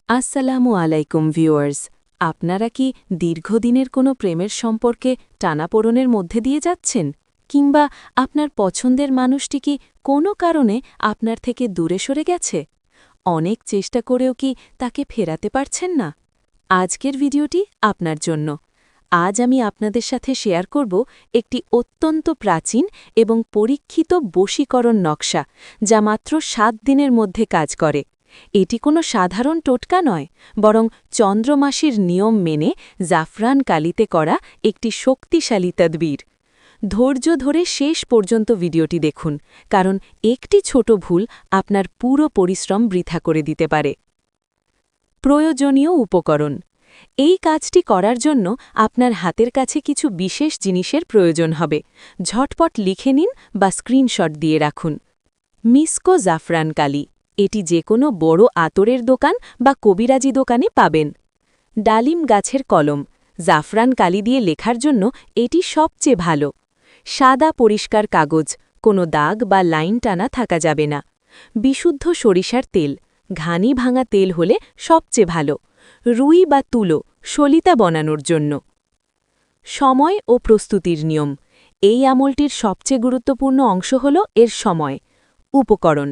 আসসালামু আলাইকুম ভিউয়ার্স। আপনারা কি দীর্ঘদিনের কোনো প্রেমের সম্পর্কে টানাপোড়েনের মধ্যে দিয়ে যাচ্ছেন, কিংবা আপনার পছন্দের মানুষটি কি কোনো কারণে আপনার থেকে দূরে সরে গেছে? অনেক চেষ্টা করেও কি তাকে ফেরাতে পারছেন না? আজকের ভিডিওটি আপনার জন্য। আজ আমি আপনাদের সাথে শেয়ার করব একটি অত্যন্ত প্রাচীন এবং পরীক্ষিত বশীকরণ নকশা, যা মাত্র ৭ দিনের মধ্যে কাজ করে। এটি কোনো সাধারণ টোটকা নয়, বরং চন্দ্রমাসের নিয়ম মেনে জাফরান কালিতে করা একটি শক্তিশালী তদবির। ধৈর্য ধরে শেষ পর্যন্ত ভিডিওটি দেখুন, কারণ একটি ছোট ভুল আপনার পুরো পরিশ্রম বৃথা করে দিতে পারে। প্রয়োজনীয় উপকরণ। এই কাজটি করার জন্য আপনার হাতের কাছে কিছু বিশেষ জিনিসের প্রয়োজন হবে। ঝটপট লিখে নিন বা স্ক্রিনশট দিয়ে রাখুন। মিসকো জাফরান কালি। এটি যে কোনো বড় আতরের দোকান বা কবিরাজি দোকানে পাবেন। ডালিম গাছের কলম। জাফরান কালি দিয়ে লেখার জন্য এটি সবচেয়ে ভালো। সাদা পরিষ্কার কাগজ, কোনো দাগ বা লাইন টানা থাকা যাবে না। বিশুদ্ধ সরিষার তেল, ঘানি ভাঙা তেল হলে সবচেয়ে ভালো। রুই বা তুলো, সলিতা বানানোর জন্য। সময় ও প্রস্তুতির নিয়ম। এই আমলটির সবচেয়ে গুরুত্বপূর্ণ অংশ হল এর সময়। উপকরণ।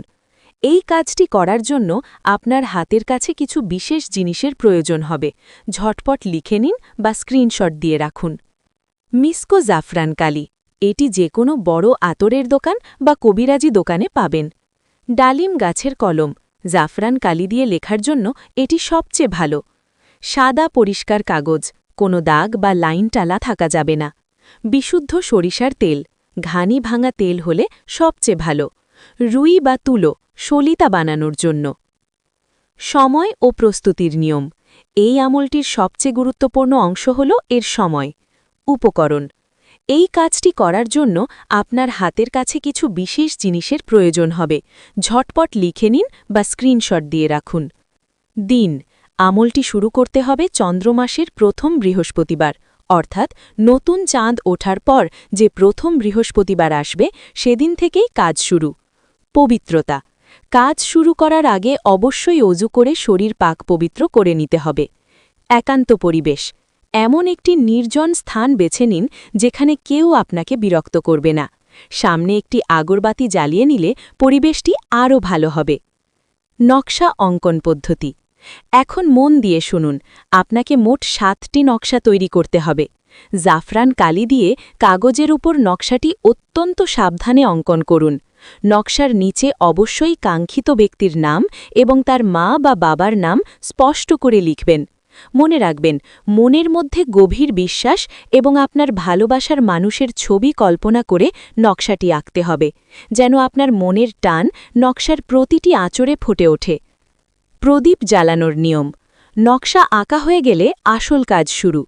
এই কাজটি করার জন্য আপনার হাতের কাছে কিছু বিশেষ জিনিসের প্রয়োজন হবে। ঝটপট লিখে নিন বা স্ক্রিনশট দিয়ে রাখুন। মিসকো জাফরান কালি। এটি যে কোনো বড় আতরের দোকান বা কবিরাজি দোকানে পাবেন। ডালিম গাছের কলম। জাফরান কালি দিয়ে লেখার জন্য এটি সবচেয়ে ভালো। সাদা পরিষ্কার কাগজ, কোনো দাগ বা লাইন টালা থাকা যাবে না। বিশুদ্ধ সরিষার তেল, ঘানি ভাঙা তেল হলে সবচেয়ে ভালো। রুই বা তুলো, সলিতা বানানোর জন্য। সময় ও প্রস্তুতির নিয়ম। এই আমলটির সবচেয়ে গুরুত্বপূর্ণ অংশ হল এর সময়। উপকরণ। এই কাজটি করার জন্য আপনার হাতের কাছে কিছু বিশেষ জিনিসের প্রয়োজন হবে। ঝটপট লিখে নিন বা স্ক্রিনশট দিয়ে রাখুন। দিন। আমলটি শুরু করতে হবে চন্দ্রমাসের প্রথম বৃহস্পতিবার, অর্থাৎ নতুন চাঁদ ওঠার পর যে প্রথম বৃহস্পতিবার আসবে সেদিন থেকেই কাজ শুরু। পবিত্রতা। কাজ শুরু করার আগে অবশ্যই অজু করে শরীর পাক পবিত্র করে নিতে হবে। একান্ত পরিবেশ। এমন একটি নির্জন স্থান বেছে নিন যেখানে কেউ আপনাকে বিরক্ত করবে না। সামনে একটি আগরবাতি জ্বালিয়ে নিলে পরিবেশটি আরও ভালো হবে। নকশা অঙ্কন পদ্ধতি। এখন মন দিয়ে শুনুন, আপনাকে মোট ৭টি নকশা তৈরি করতে হবে। জাফরান কালি দিয়ে কাগজের উপর নকশাটি অত্যন্ত সাবধানে অঙ্কন করুন। নকশার নিচে অবশ্যই কাঙ্ক্ষিত ব্যক্তির নাম এবং তার মা বা বাবার নাম স্পষ্ট করে লিখবেন। মনে রাখবেন, মনের মধ্যে গভীর বিশ্বাস এবং আপনার ভালোবাসার মানুষের ছবি কল্পনা করে নকশাটি আঁকতে হবে, যেন আপনার মনের টান নকশার প্রতিটি আঁচড়ে ফুটে ওঠে। প্রদীপ জ্বালানোর নিয়ম। নকশা আঁকা হয়ে গেলে আসল কাজ শুরু।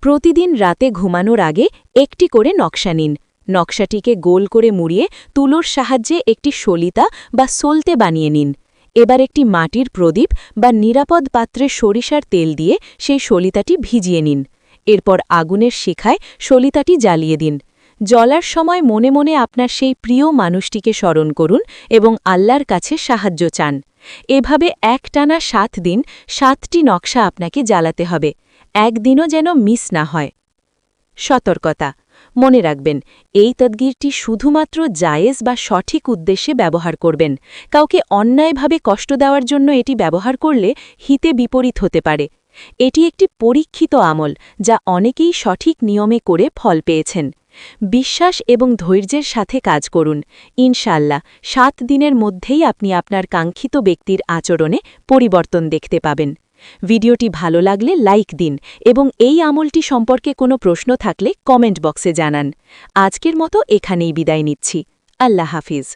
প্রতিদিন রাতে ঘুমানোর আগে একটি করে নকশা নিন। নকশাটিকে গোল করে মুড়িয়ে তুলোর সাহায্যে একটি সলিতা বা সলতে বানিয়ে নিন। এবার একটি মাটির প্রদীপ বা নিরাপদ পাত্রে সরিষার তেল দিয়ে সেই সলিতাটি ভিজিয়ে নিন। এরপর আগুনের শিখায় সলিতাটি জ্বালিয়ে দিন। জ্বলার সময় মনে মনে আপনার সেই প্রিয় মানুষটিকে স্মরণ করুন এবং আল্লাহর কাছে সাহায্য চান। এভাবে একটানা ৭ দিন ৭টি নকশা আপনাকে জ্বালাতে হবে। একদিনও যেন মিস না হয়। সতর্কতা। মনে রাখবেন, এই তদগিরটি শুধুমাত্র জায়েজ বা সঠিক উদ্দেশ্যে ব্যবহার করবেন। কাউকে অন্যায়ভাবে কষ্ট দেওয়ার জন্য এটি ব্যবহার করলে হিতে বিপরীত হতে পারে। এটি একটি পরীক্ষিত আমল, যা অনেকেই সঠিক নিয়মে করে ফল পেয়েছেন। বিশ্বাস এবং ধৈর্যের সাথে কাজ করুন। ইনশাআল্লাহ ৭ দিনের মধ্যেই আপনি আপনার কাঙ্ক্ষিত ব্যক্তির আচরণে পরিবর্তন দেখতে পাবেন। ভিডিওটি ভালো লাগলে লাইক দিন এবং এই আমলটি সম্পর্কে কোনো প্রশ্ন থাকলে কমেন্ট বক্সে জানান। আজকের মতো এখানেই বিদায় নিচ্ছি। আল্লাহ হাফিজ।